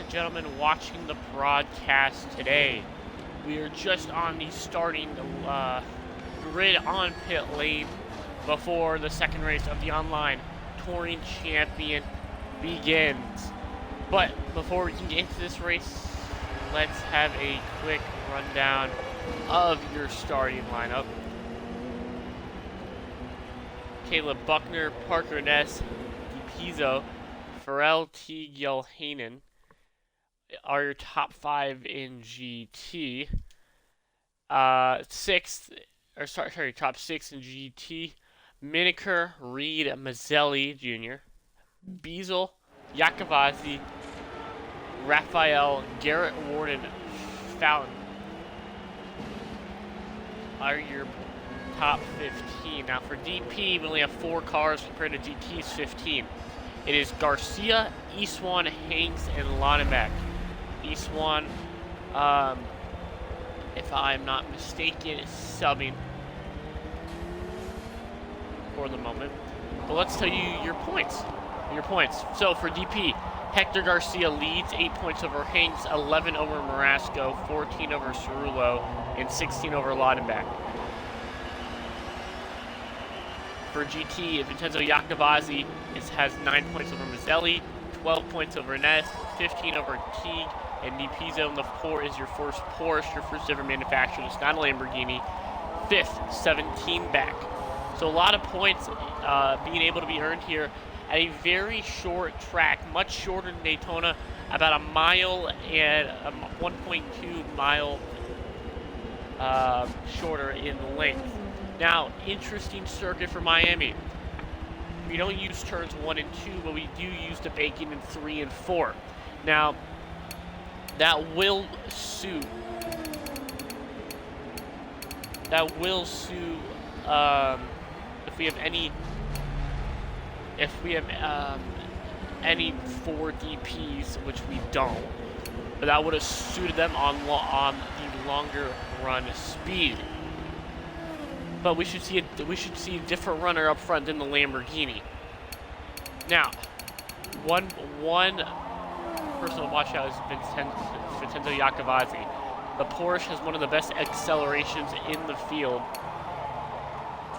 and gentlemen watching the broadcast today. We are just on the starting grid on pit lane before the second race of the online touring champion begins. But before we can get into this race, let's have a quick rundown of your starting lineup. Caleb Buckner, Parker Ness, DiPizzo, Pharrell T. Gilhanen are your top 5 in GT. Top 6 in GT. Miniker, Reed, Mazzelli Jr., Beazle, Iacovazzi, Raphael, Garrett Warden, Fountain are your top 15. Now for DP, we only have 4 cars compared to GT's 15. It is Garcia, Eastwan, Hanks, and Lonnebeck. Eastwan, if I'm not mistaken, is subbing for the moment. But let's tell you your points. So for DP, Hector Garcia leads 8 points over Hanks, 11 over Marasco, 14 over Cerullo, and 16 over Lonnebeck. For GT, Vincenzo Iacovazzi has 9 points over Mazzelli, 12 points over Ness, 15 over Teague, and DiPizzo in the 4 is your first Porsche, your first ever manufactured. It's not a Lamborghini. 5th, 17 back. So a lot of points being able to be earned here at a very short track, much shorter than Daytona, about a mile and 1.2 mile shorter in length. Now, interesting circuit for Miami. We don't use turns 1 and 2, but we do use the banking in 3 and 4. Now, that will suit if we have any 4 DPs, which we don't, but that would have suited them on the longer run speed. But we should see a different runner up front than the Lamborghini. Now, one person to watch out is Vincenzo Iacovazzi. The Porsche has one of the best accelerations in the field,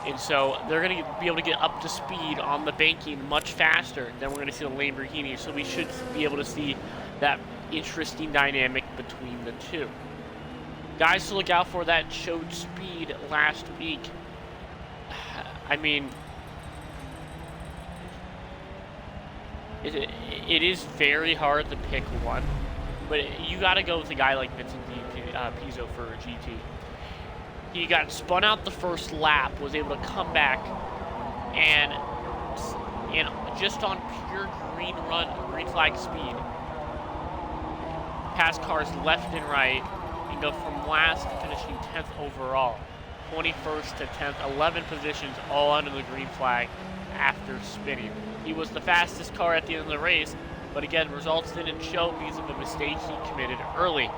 and so they're going to be able to get up to speed on the banking much faster than we're going to see the Lamborghini. So we should be able to see that interesting dynamic between the two. Guys to look out for that showed speed last week. I mean, it is very hard to pick one, but you got to go with a guy like Vincent DiPizzo for GT. He got spun out the first lap, was able to come back, and just on pure green flag speed, pass cars left and right, and go from last to finishing 10th overall, 21st to 10th, 11 positions all under the green flag after spinning. He was the fastest car at the end of the race, but again, results didn't show because of a mistake he committed early.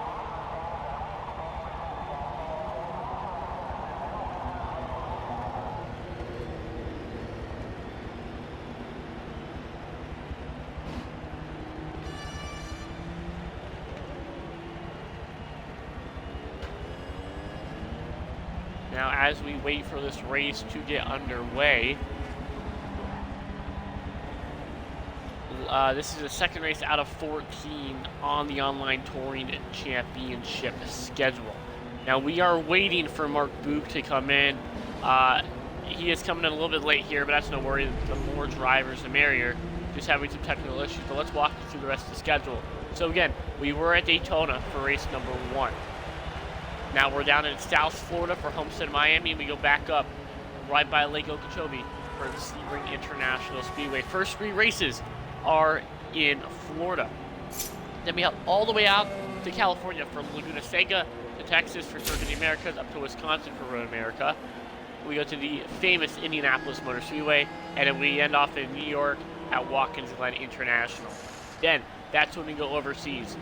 Now, as we wait for this race to get underway, this is the second race out of 14 on the online touring championship schedule. Now, we are waiting for Mark Boop to come in. He is coming in a little bit late here, but that's no worry. The more drivers, the merrier. Just having some technical issues, but let's walk you through the rest of the schedule. So again, we were at Daytona for race number 1. Now we're down in South Florida for Homestead-Miami, and we go back up right by Lake Okeechobee for the Sebring International Speedway. First 3 races are in Florida. Then we head all the way out to California from Laguna Seca to Texas for Circuit of the Americas, up to Wisconsin for Road America. We go to the famous Indianapolis Motor Speedway, and then we end off in New York at Watkins Glen International. Then that's when we go overseas.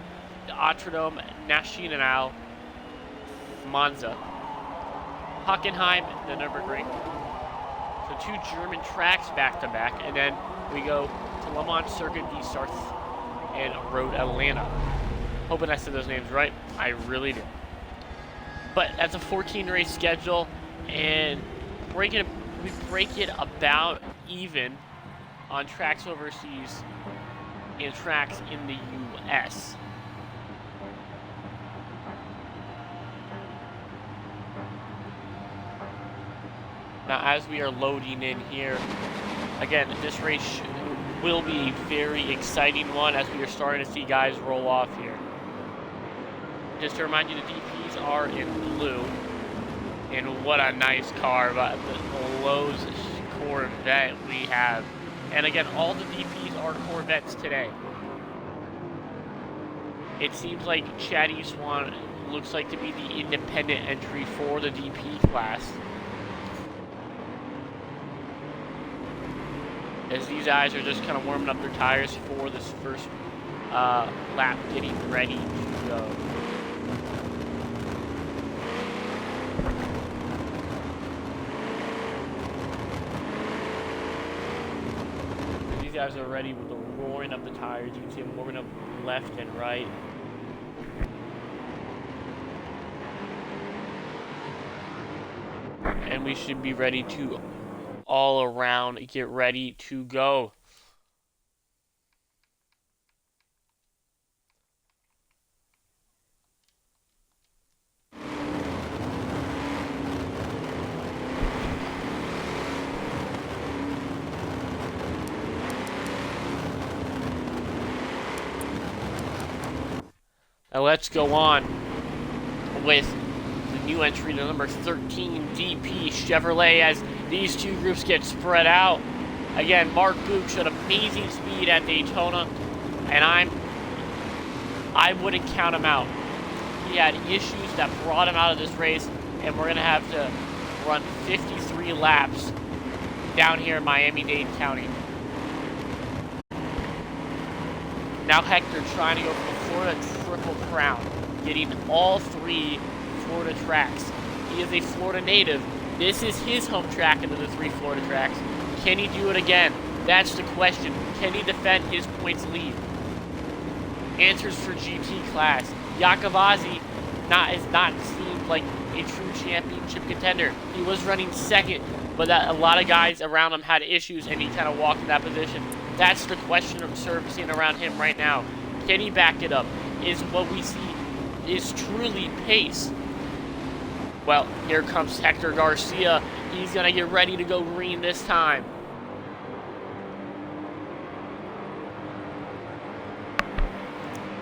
The Autodrome Nacional, Monza, Hockenheim, the Nürburgring. So 2 German tracks back to back, and then we go to Le Mans Circuit de Sarthe and Road Atlanta. Hoping I said those names right. I really do. But that's a 14 race schedule, and we break it about even on tracks overseas and tracks in the US. Now, as we are loading in here, again, this race will be a very exciting one as we are starting to see guys roll off here. Just to remind you, the DPs are in blue. And what a nice car, but the Lowe's Corvette we have. And again, all the DPs are Corvettes today. It seems like Chad Eastwan looks like to be the independent entry for the DP class. As these guys are just kind of warming up their tires for this first lap, getting ready to go. These guys are ready with the roaring up the tires. You can see them warming up left and right. And we should be ready to all around get ready to go. Now let's go on with the new entry to number 13 DP Chevrolet as these two groups get spread out. Again, Mark Book showed amazing speed at Daytona, and I wouldn't count him out. He had issues that brought him out of this race, and we're gonna have to run 53 laps down here in Miami-Dade County. Now Hector trying to go for the Florida Triple Crown, getting all three Florida tracks. He is a Florida native. This is his home track into the three Florida tracks. Can he do it again? That's the question. Can he defend his points lead? Answers for GT class. Yakavazi is not seemed like a true championship contender. He was running second, but a lot of guys around him had issues, and he kind of walked in that position. That's the question of surfacing around him right now. Can he back it up? Is what we see is truly pace? Well, here comes Hector Garcia. He's going to get ready to go green this time.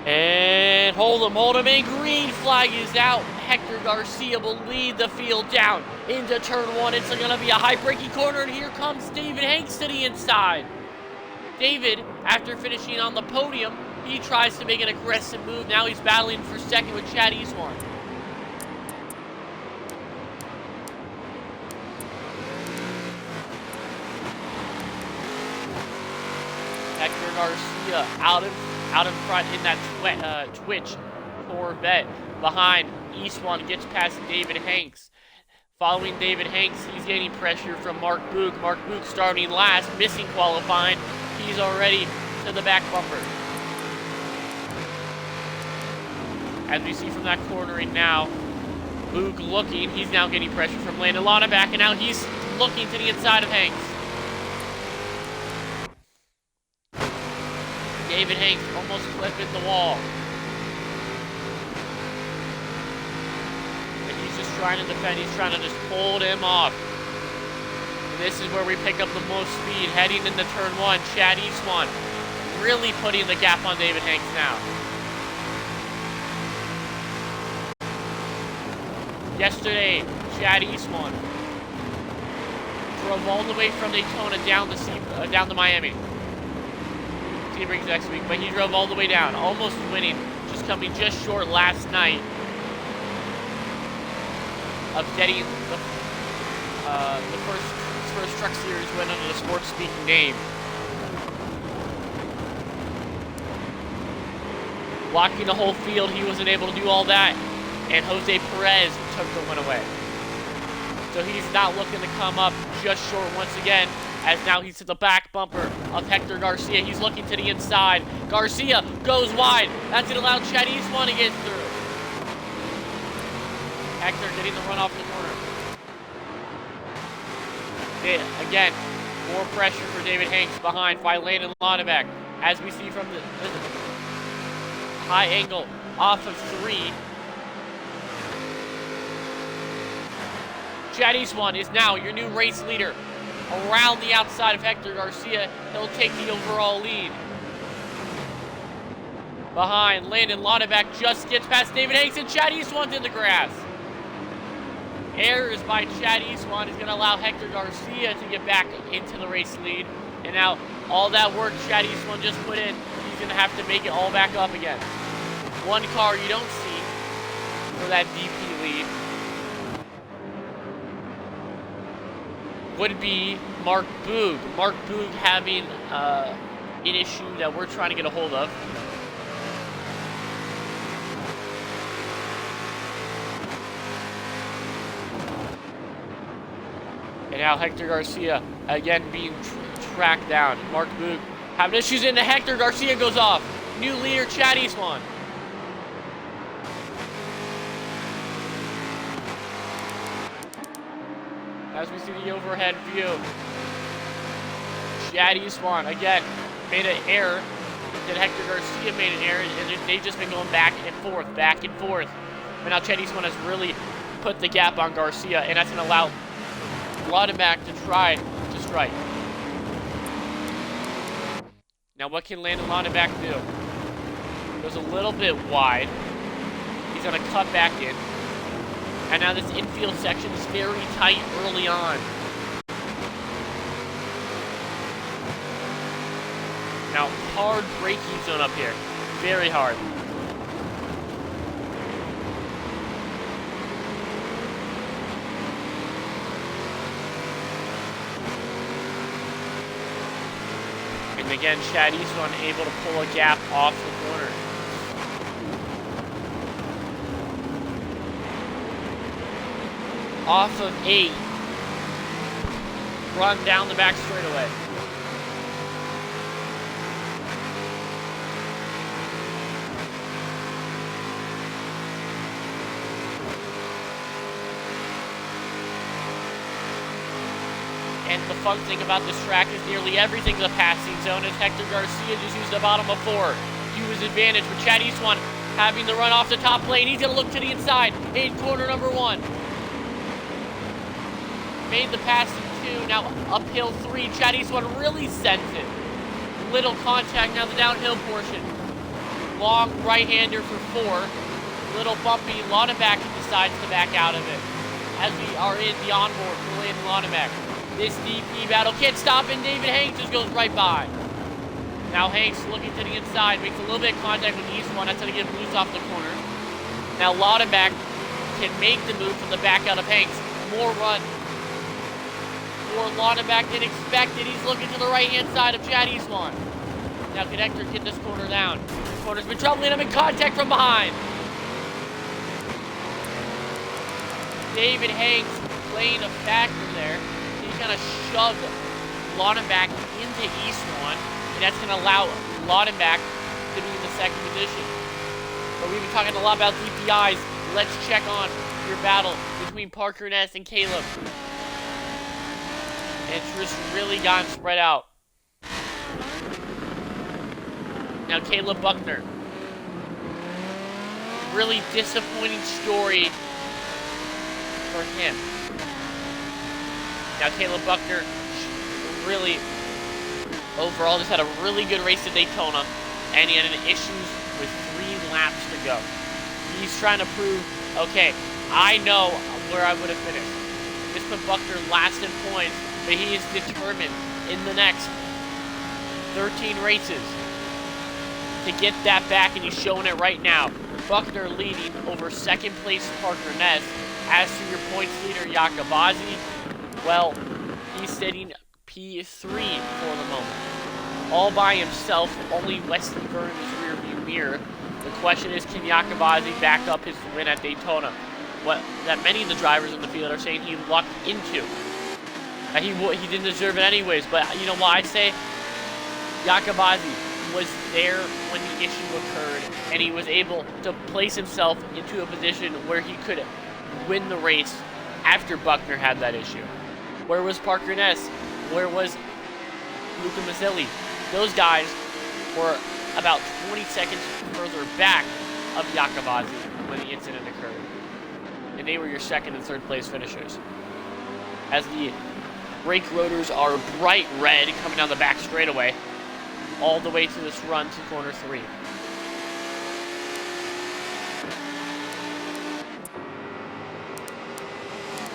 And hold him, and green flag is out. Hector Garcia will lead the field down into turn one. It's going to be a high braking corner, and here comes David Hanks to the inside. David, after finishing on the podium, he tries to make an aggressive move. Now he's battling for second with Chad Eastwan. Hector Garcia out in front in that Twitch Corvette. Behind, Eastwan gets past David Hanks. Following David Hanks, he's getting pressure from Mark Book. Mark Book starting last, missing qualifying. He's already to the back bumper. As we see from that cornering now, Book looking. He's now getting pressure from Landon Lana backing out. He's looking to the inside of Hanks. David Hanks almost clipping the wall. And he's just trying to defend. He's trying to just hold him off. And this is where we pick up the most speed. Heading into turn one, Chad Eastwan really putting the gap on David Hanks now. Yesterday, Chad Eastwan drove all the way from Daytona down to Miami. Sebring's next week, but he drove all the way down, almost winning, just coming just short last night of getting the first Truck Series win under the Sports Speak name. Blocking the whole field, he wasn't able to do all that, and Jose Perez took the win away. So he's not looking to come up just short once again, as now he's to the back bumper of Hector Garcia. He's looking to the inside. Garcia goes wide. That's going to allow Chad Eastwan to get through. Hector getting the run off the corner. Again, more pressure for David Hanks behind by Landon Lonnebeck. As we see from the high angle off of 3. Chad Eastwan is now your new race leader. Around the outside of Hector Garcia, he'll take the overall lead. Behind, Landon Lonnebeck just gets past David Hanks, and Chad Eastwan's in the grass. Errors by Chad Eastwan is going to allow Hector Garcia to get back into the race lead. And now, all that work Chad Eastwan just put in, he's going to have to make it all back up again. One car you don't see for that DP lead would be Mark Boog. Mark Boog having an issue that we're trying to get a hold of. And now Hector Garcia again being tracked down. Mark Boog having issues in the Hector Garcia goes off. New leader Chad Eastwan. As we see the overhead view, Chad Eastwan again made an error. Then Hector Garcia made an error, and they've just been going back and forth, back and forth. But now Chad Eastwan has really put the gap on Garcia, and that's going to allow Lonnebeck to try to strike. Now what can Landon Lonnebeck do? Goes a little bit wide. He's going to cut back in. And now this infield section is very tight early on. Now, hard braking zone up here. Very hard. And again, Chad Eastwan able to pull a gap off the corner. Off of 8, run down the back straightaway. And the fun thing about this track is nearly everything's a passing zone, as Hector Garcia just used the bottom of 4. Huge advantage with Chad Eastwan having the run off the top lane. He's going to look to the inside in corner number 1. Made the pass in 2, now uphill 3. Chad Eastwan really sends it. Little contact, now the downhill portion. Long right-hander for 4. Little bumpy, Lonnebeck decides to back out of it. As we are in the onboard for Landon Lonnebeck. This DP battle can't stop, and David Hanks just goes right by. Now Hanks looking to the inside, makes a little bit of contact with Eastwan, that's going to get loose off the corner. Now Lonnebeck can make the move from the back out of Hanks. More run. More Lonnebeck than expected. He's looking to the right-hand side of Chad Eastwan. Now can Hector get this corner down? This corner's been troubling him in contact from behind. David Hanks playing a factor there. He kind of shoved Lonnebeck into Eastwan, and that's going to allow Lonnebeck to be in the second position. But we've been talking a lot about DPIs. Let's check on your battle between Parker Ness and Caleb. And it's just really gotten spread out. Now Caleb Buckner. Really disappointing story for him. Now Caleb Buckner really, overall, just had a really good race at Daytona. And he had issues with 3 laps to go. He's trying to prove, okay, I know where I would have finished. This put Buckner last in points. But he is determined in the next 13 races to get that back, and he's showing it right now. Buckner leading over second place Parker Ness. As for your points leader, Yakabazi, well, he's sitting P3 for the moment. All by himself, only Wesley Verne in his rearview mirror. The question is, can Yakabazi back up his win at Daytona? What that many of the drivers in the field are saying he lucked into. He didn't deserve it anyways, but you know what I say? Jacobazzi was there when the issue occurred, and he was able to place himself into a position where he could win the race after Buckner had that issue. Where was Parker Ness? Where was Luca Maselli? Those guys were about 20 seconds further back of Jacobazzi when the incident occurred. And they were your second and third place finishers. As the brake rotors are bright red coming down the back straightaway, all the way to this run to corner 3.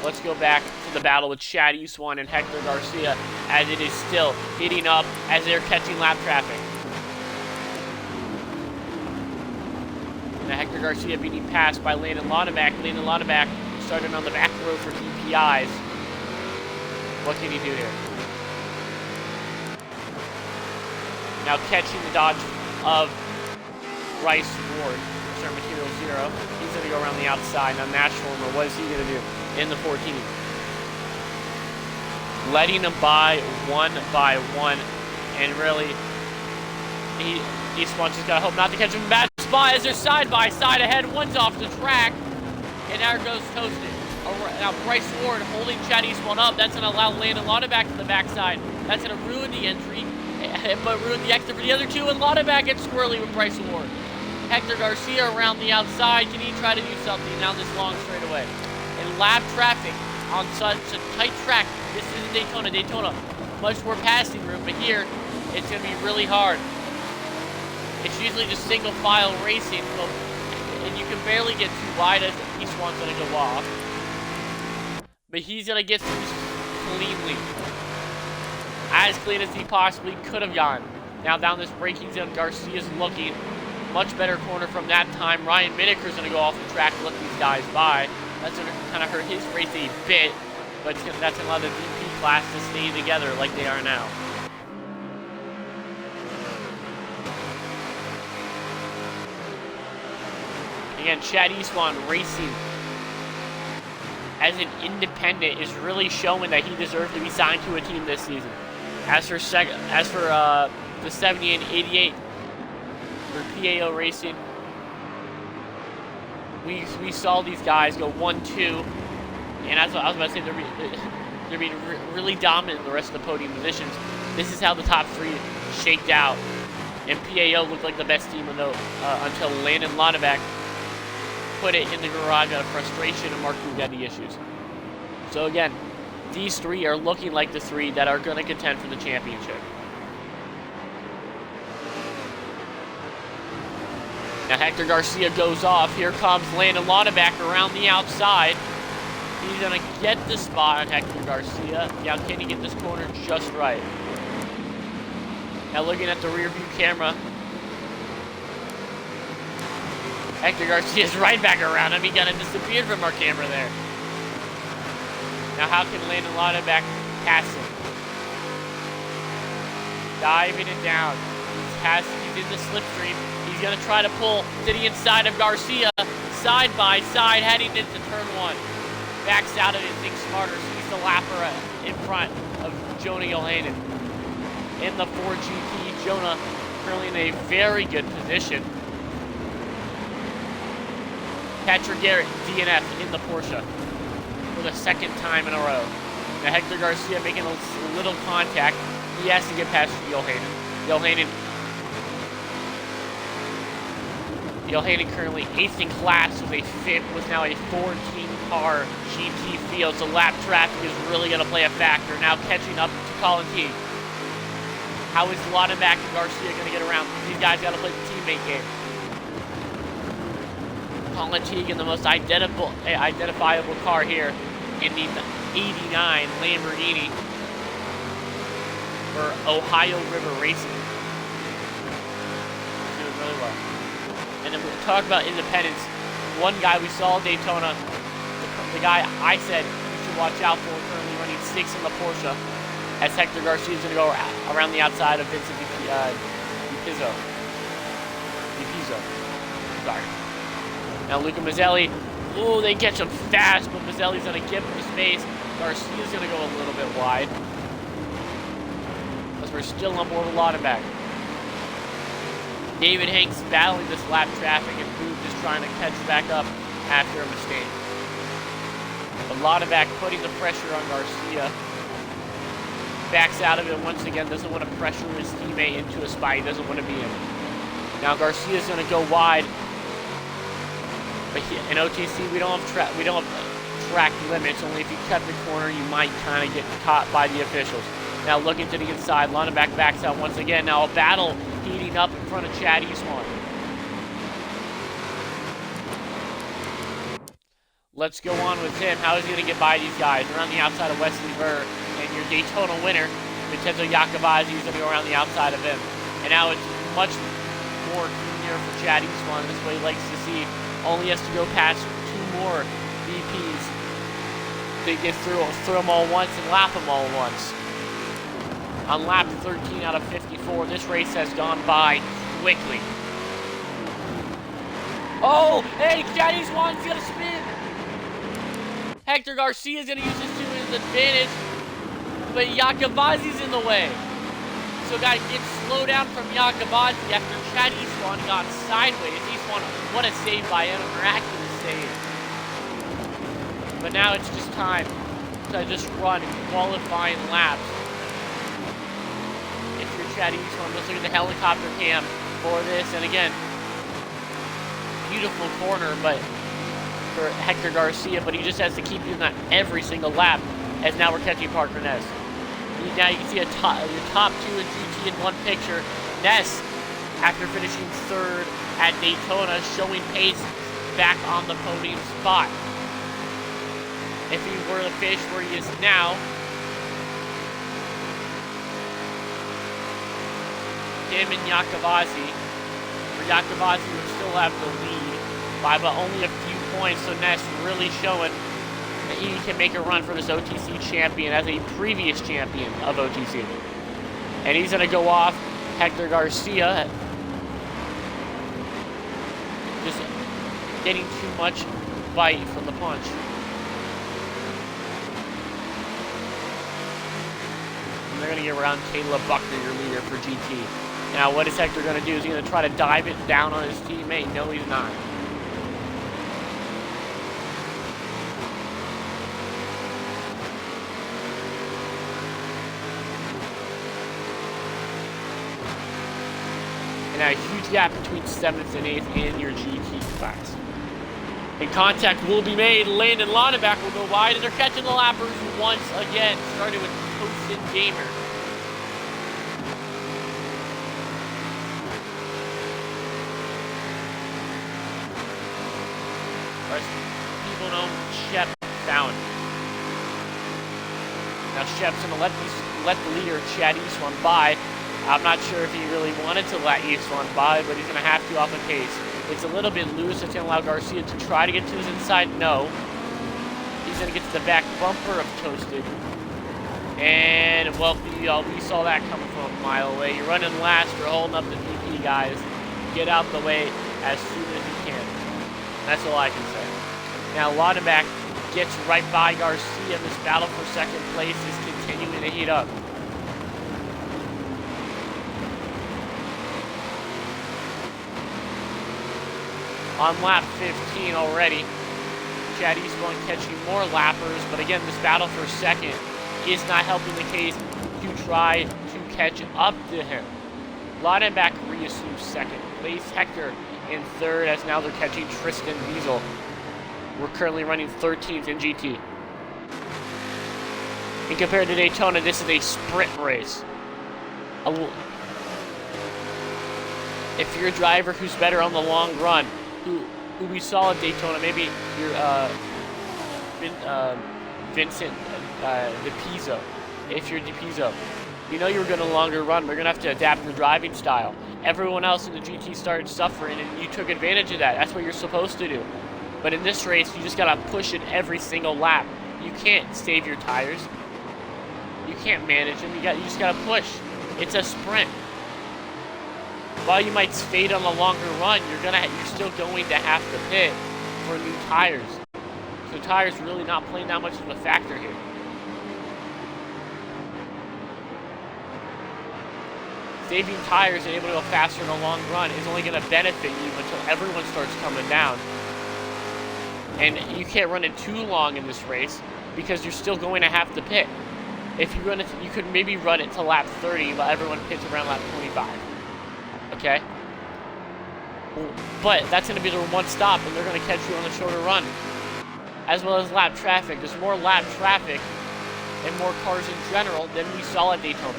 Let's go back to the battle with Chad Eastwan and Hector Garcia, as it is still heating up as they're catching lap traffic. Now Hector Garcia being passed by Landon Laudenbach. Landon Laudenbach started on the back row for DPIs. What can he do here? Now catching the dodge of Bryce Ward, start material 0. He's going to go around the outside. Now Nashformer, what is he going to do in the 14? Letting him by one, and really, Eastwan's just got to hope not to catch him in a bad spot as they're side by side ahead. One's off the track, and there goes Toasted. Now Bryce Ward holding Chad Eastwan up. That's going to allow Landon Laudenbach to the backside. That's going to ruin the entry, but ruin the exit for the other two, and Laudenbach gets squirrely with Bryce Ward. Hector Garcia around the outside. Can he try to do something down this long straightaway? And lap traffic on such a tight track. This isn't Daytona. Daytona, much more passing room, but here it's going to be really hard. It's usually just single file racing, and you can barely get too wide as Eastwan's going to go off. But he's going to get through cleanly. As clean as he possibly could have gone. Now down this braking zone, Garcia's looking much better corner from that time. Ryan Minnicker's going to go off the track to let these guys by. That's going to kind of hurt his race a bit, but that's going to allow the VP class to stay together like they are now. Again, Chad Eastwan racing as an independent is really showing that he deserves to be signed to a team this season. As for the 70 and 88 for PAO Racing, we saw these guys go 1-2, and as I was about to say, they're being really dominant in the rest of the podium positions. This is how the top 3 shaked out, and PAO looked like the best team until Landon Laudenbach put it in the garage out of frustration and Mark Bugatti issues. So again, these 3 are looking like the 3 that are going to contend for the championship. Now Hector Garcia goes off. Here comes Landon Laudenbach around the outside. He's going to get the spot on Hector Garcia. Now can he get this corner just right? Now looking at the rear view camera, Hector Garcia's right back around him. He kind of disappeared from our camera there. Now how can Landon Laudenbach pass him? Diving it down. He's in the slipstream. He's going to try to pull to the inside of Garcia. Side by side, heading into turn 1. Backs out of it, thinks smarter. Sees the lapper in front of Jonah Johanan. In the 4GP, Jonah currently in a very good position. Patrick Garrett, DNF in the Porsche for the second time in a row. Now Hector Garcia making a little contact. He has to get past Johanan. Johanan currently 8th in class with now a 14-car GT field. So lap traffic is really going to play a factor. Now catching up to Colin Teague. How is Laudenbach and Garcia going to get around? These guys got to play the teammate game. Colin Teague in the most identifiable car here in the 89 Lamborghini for Ohio River Racing. Doing really well. And then we'll talk about independence. One guy we saw at Daytona, the guy I said you should watch out for, currently running 6th in the Porsche, as Hector Garcia is going to go around the outside of Vincent DiPizzo. Sorry. Now Luca Maselli, they catch him fast, but Maselli's going to give him the space. Garcia's going to go a little bit wide. Because we're still on board with Laudenbach. David Hanks battling this lap traffic, and Boop just trying to catch back up after a mistake. But Laudenbach putting the pressure on Garcia. Backs out of it once again, doesn't want to pressure his teammate into a spot he doesn't want to be in. Now Garcia's going to go wide. But in OTC, we don't have track limits. Only if you cut the corner, you might kind of get caught by the officials. Now looking to the inside, Laudenbach backs out once again. Now a battle heating up in front of Chad Eastman. Let's go on with him. How is he going to get by these guys? Around the outside of Wesley Burr. And your Daytona winner, Vincenzo Iacobazzi, is going to go around the outside of him. And now it's much more cleaner for Chad Eastman. This is what he likes to see. Only has to go past 2 more VPs to get through them all once and lap them all once. On lap 13 out of 54, this race has gone by quickly. Oh, hey, Chad Eastman's going to spin. Hector Garcia is going to use this to his advantage, but Iacobazzi's in the way. So got to get slowed down from Iacobazzi after Chad Eastman got sideways. Eastman, what a save by him, a miraculous save. But now it's just time to just run qualifying laps. If you're Chad Eastman, let's look at the helicopter cam for this. And again, beautiful corner, but for Hector Garcia, but he just has to keep doing that every single lap, as now we're catching Parker Ness. Now you can see your top 2 in GT in one picture. Ness, after finishing 3rd at Daytona, showing pace back on the podium spot. If he were to finish where he is now, him and Iacobazzi, would still have the lead by but only a few points. So Ness really showing that he can make a run for this OTC champion as a previous champion of OTC. And he's going to go off Hector Garcia. Just getting too much bite from the punch. And they're going to get around Caleb Buckner, your leader for GT. Now what is Hector going to do? Is he going to try to dive it down on his teammate? No, he's not. Now a huge gap between 7th and 8th in your GT class. And contact will be made. Landon Laudenbach will go wide, and they're catching the lappers once again. Started with Posted Gamer. Or as people know, Shep found. Now Shep's going to let the leader, Chad Eastman, by. I'm not sure if he really wanted to let Eastman by, but he's going to have to off a pace. It's a little bit loose. It's going to allow Garcia to try to get to his inside. No. He's going to get to the back bumper of Toasted. And, well, we saw that coming from a mile away. You're running last. You're holding up the VP, guys. Get out the way as soon as you can. That's all I can say. Now, Laudenbach gets right by Garcia. This battle for second place is continuing to heat up. On lap 15 already, Chad Eastman catching more lappers, but again, this battle for second is not helping the case to try to catch up to him. Laudenbach reassumes second place. Hector in 3rd, as now they're catching Tristan Diesel. We're currently running 13th in GT. And compared to Daytona, this is a sprint race. If you're a driver who's better on the long run, who we saw at Daytona, maybe you're Vincent DePizzo. If you're DePizzo, you know you're going to longer run, but you're going to have to adapt your driving style. Everyone else in the GT started suffering, and you took advantage of that. That's what you're supposed to do. But in this race, you just got to push it every single lap. You can't save your tires. You can't manage them. You just got to push. It's a sprint. While you might fade on the longer run, you're still going to have to pit for new tires. So tires really not playing that much of a factor here. saving tires and able to go faster in the long run is only going to benefit you until everyone starts coming down. And you can't run it too long in this race because you're still going to have to pit. If you run it, you could maybe run it to lap 30 while everyone pits around lap 25. Okay? But that's going to be their one stop, and they're going to catch you on the shorter run. As well as lap traffic. There's more lap traffic and more cars in general than we saw at Daytona.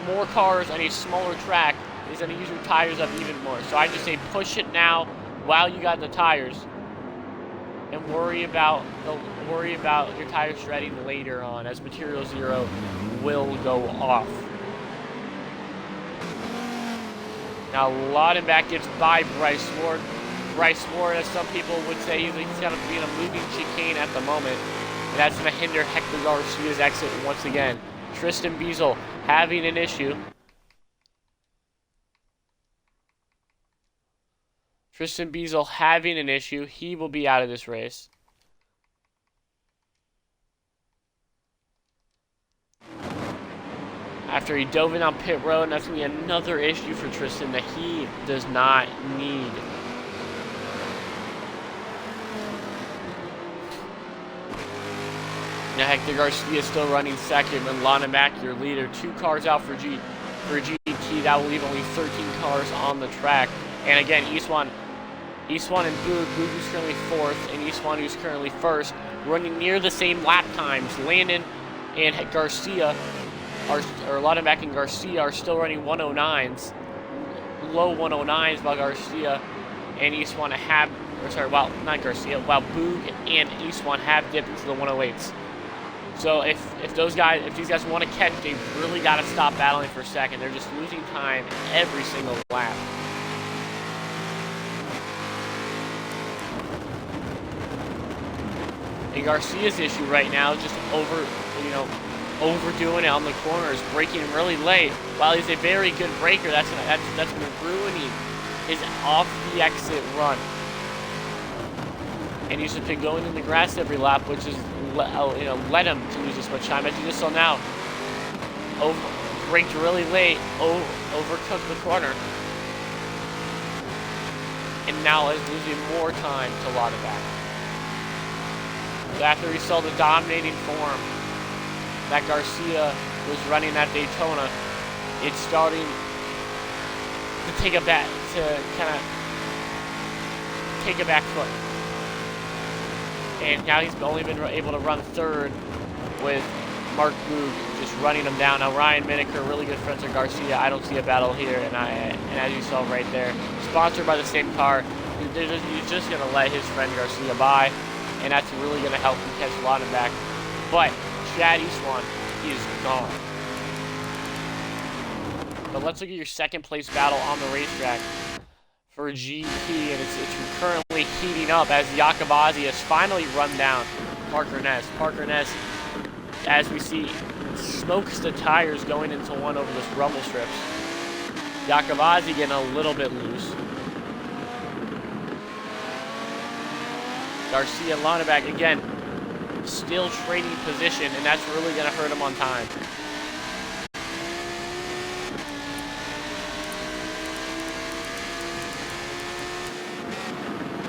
More cars on a smaller track is going to use your tires up even more. So I just say push it now while you got the tires, and worry about your tires shredding later on, as Material Zero will go off. Now Laudenbach gets by Bryce Ward. Bryce Ward, as some people would say, he's going to be in a moving chicane at the moment, and that's going to hinder Hector Garcia's exit once again. Tristan Biesel having an issue. Tristan Biesel having an issue. He will be out of this race. After he dove in on pit road, and that's going to be another issue for Tristan that he does not need. Now Hector Garcia is still running second, and Laudenbach, your leader. 2 cars out for GT. That will leave only 13 cars on the track. And again, Eastwan and Boog who's currently 4th, and Eastwan, who's currently 1st, running near the same lap times. Landon and Garcia, or Laudenbach and Garcia, are still running 109s, low 109s, while Garcia and Eastwan have, while Boog and Eastwan have dipped into the 108s. So if these guys want to catch, they've really got to stop battling for a second. They're just losing time every single lap. And Garcia's issue right now is just overdoing it on the corners, braking really late. While he's a very good braker, that's been ruining his off the exit run. And he's just been going in the grass every lap, which is led him to lose this much time. As you just saw now, braked really late, overtook the corner, and now is losing more time to Laudenbach. So after we saw the dominating form that Garcia was running at Daytona, it's starting to take a back foot. And now he's only been able to run 3rd with Mark Boog just running him down. Now Ryan Miniker, really good friends with Garcia. I don't see a battle here, and as you saw right there, sponsored by the same car, he's just going to let his friend Garcia by, and that's really going to help him catch Laudenbach. But Chad Eastwan is gone. But let's look at your second place battle on the racetrack for GP, and it's currently heating up as Iacobazzi has finally run down Parker Ness. Parker Ness, as we see, smokes the tires going into one over this rumble strips. Iacobazzi getting a little bit loose. Garcia and Laudenbach, again, still trading position, and that's really going to hurt him on time.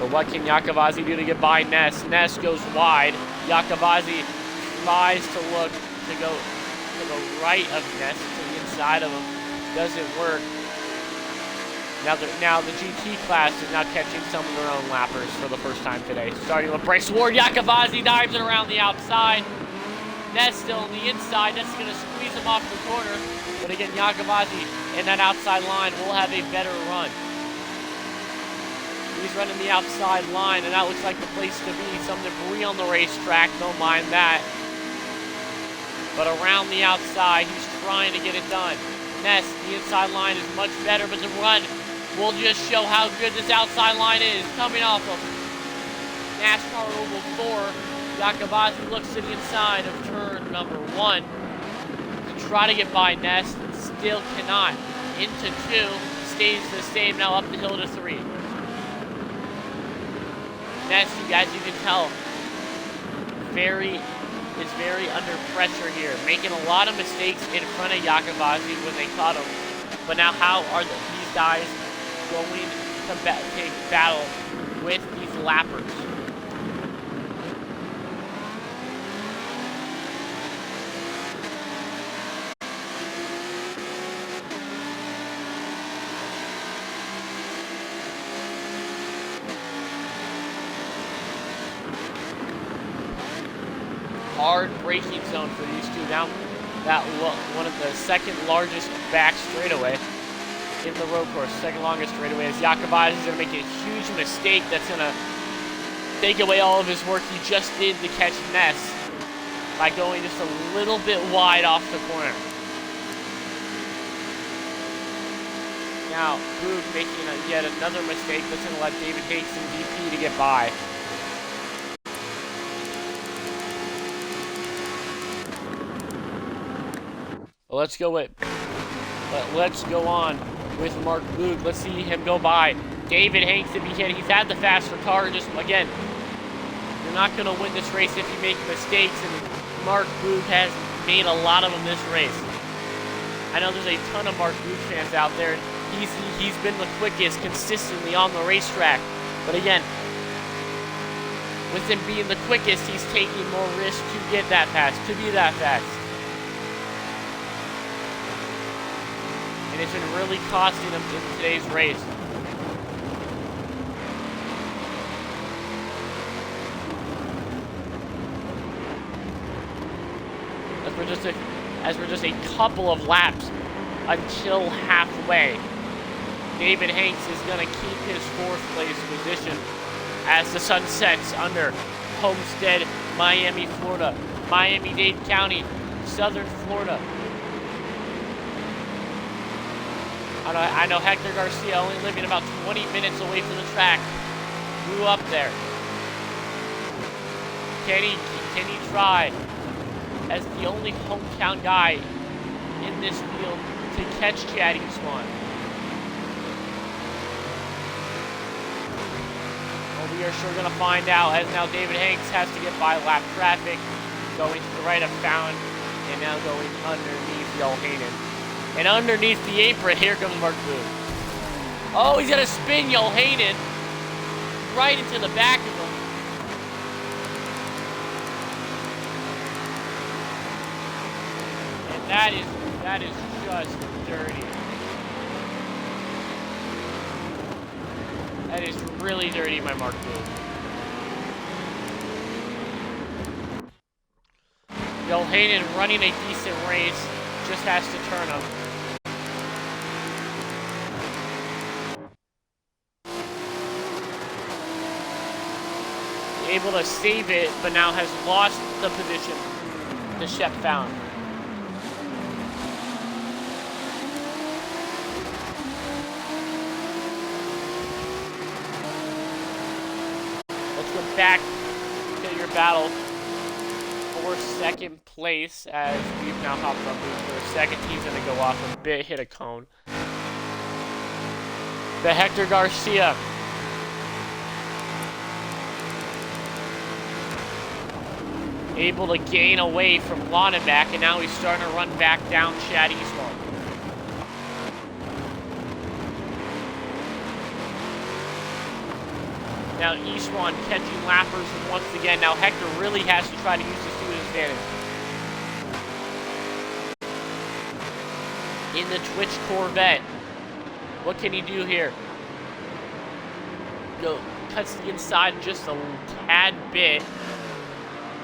But what can Iacobazzi do to get by Ness? Ness goes wide. Iacobazzi tries to go to the right of Ness, to the inside of him. Doesn't work. Now the GT class is now catching some of their own lappers for the first time today. Starting with Bryce Ward, Iacobazzi dives it around the outside. Ness still on the inside. Ness is going to squeeze him off the corner. But again, Iacobazzi in that outside line will have a better run. He's running the outside line, and that looks like the place to be. Some debris on the racetrack, don't mind that. But around the outside, he's trying to get it done. Ness, the inside line is much better, but the run will just show how good this outside line is. Coming off of NASCAR Oval 4, Iacobazzi looks to the inside of turn number 1 to try to get by Ness. Still cannot. Into 2, stays the same, now up the hill to 3. Ness, as you can tell, very, is very under pressure here, making a lot of mistakes in front of Yakabazi when they caught him. But now how are these guys going to take battle with these lappers? Hard braking zone for these two. Now that one of the second largest back straightaway in the road course, second longest straightaway, as Yakabazi is going to make a huge mistake that's going to take away all of his work he just did to catch Ness by going just a little bit wide off the corner. Now Boog making yet another mistake that's going to let David Hakes and DP to get by. Let's go on with Mark Boog. Let's see him go by. David Hanks, if he can, he's had the faster car. Just again, you're not going to win this race if you make mistakes, and Mark Boog has made a lot of them this race. I know there's a ton of Mark Boog fans out there. He's been the quickest consistently on the racetrack, but again, with him being the quickest, he's taking more risk to get that fast, to be that fast. And it's been really costing him in today's race. As we're just a couple of laps until halfway, David Hanks is going to keep his 4th place position as the sun sets under Homstead-Miami, Florida, Miami-Dade County, Southern Florida. I know Hector Garcia, only living about 20 minutes away from the track, grew up there. Can he try, as the only hometown guy in this field, to catch Chad Eastwan? Well, we are sure going to find out, as now David Hanks has to get by lap traffic, going to the right of Found, and now going underneath Yohanan. And underneath the apron, here comes Mark Boog. Oh, he's going to spin Yohanan right into the back of him. And that is just dirty. That is really dirty by Mark Boog. Yohanan running a decent race, just has to turn him. Able to save it, but now has lost the position to Shep Found. Let's go back to your battle for 2nd place, as we've now hopped on Boog for a second. He's going to go off a bit, hit a cone. The Hector Garcia. Able to gain away from Lonneback, and now he's starting to run back down Chad Eastwan. Now Eastwan catching lappers once again. Now Hector really has to try to use this to his advantage. In the Twitch Corvette. What can he do here? Cuts the inside just a tad bit.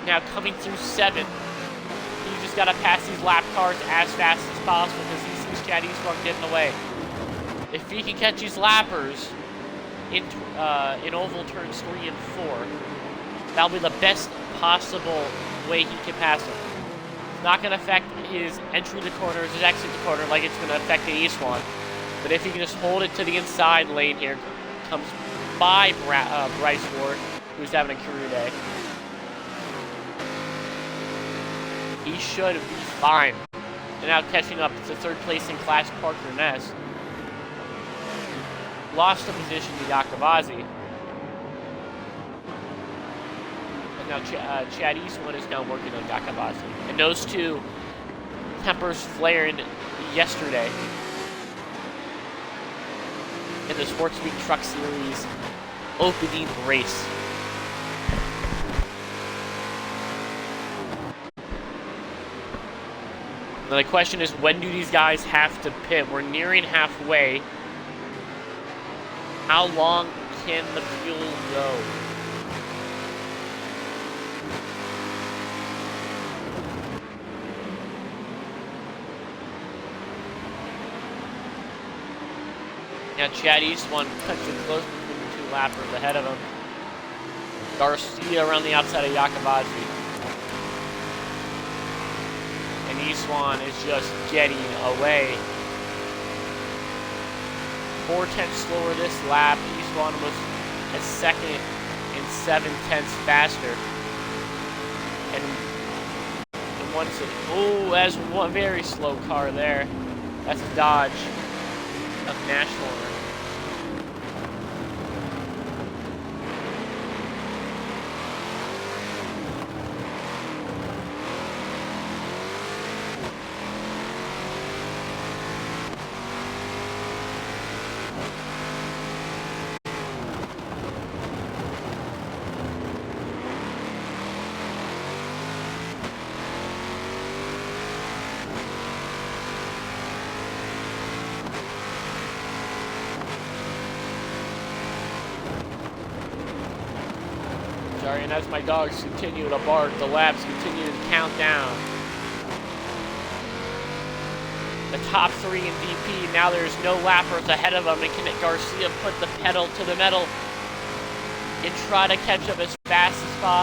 Now coming through 7th. He's just got to pass these lap cars as fast as possible because he sees Chad Eastwan getting away. If he can catch these lappers in oval turns 3 and 4, that'll be the best possible way he can pass him. It's not going to affect his entry to the corner, his exit to the corner, like it's going to affect the Eastwan. But if he can just hold it to the inside lane here, comes by Bryce Ward, who's having a career day, he should be fine. And now catching up to 3rd place in class, Parker Ness. Lost the position to Yakabazi. Now Chad Eastwood is now working on Yakabashi. And those two tempers flaring yesterday in the Sports Week Truck Series opening race. Now the question is, when do these guys have to pit? We're nearing halfway. How long can the fuel go? Now Chad Eastwood cuts it close between the two lappers ahead of him. Garcia around the outside of Yakabashi. And Eastwood is just getting away. 4/10 slower this lap. Eastwood was a second and 7/10 faster. And once it, oh, that's one very slow car there. That's a Dodge of National. Sorry, and as my dogs continue to bark, the laps continue to count down. The top three in DP, now there's no lappers ahead of them, and can Garcia put the pedal to the metal and try to catch up as fast as possible?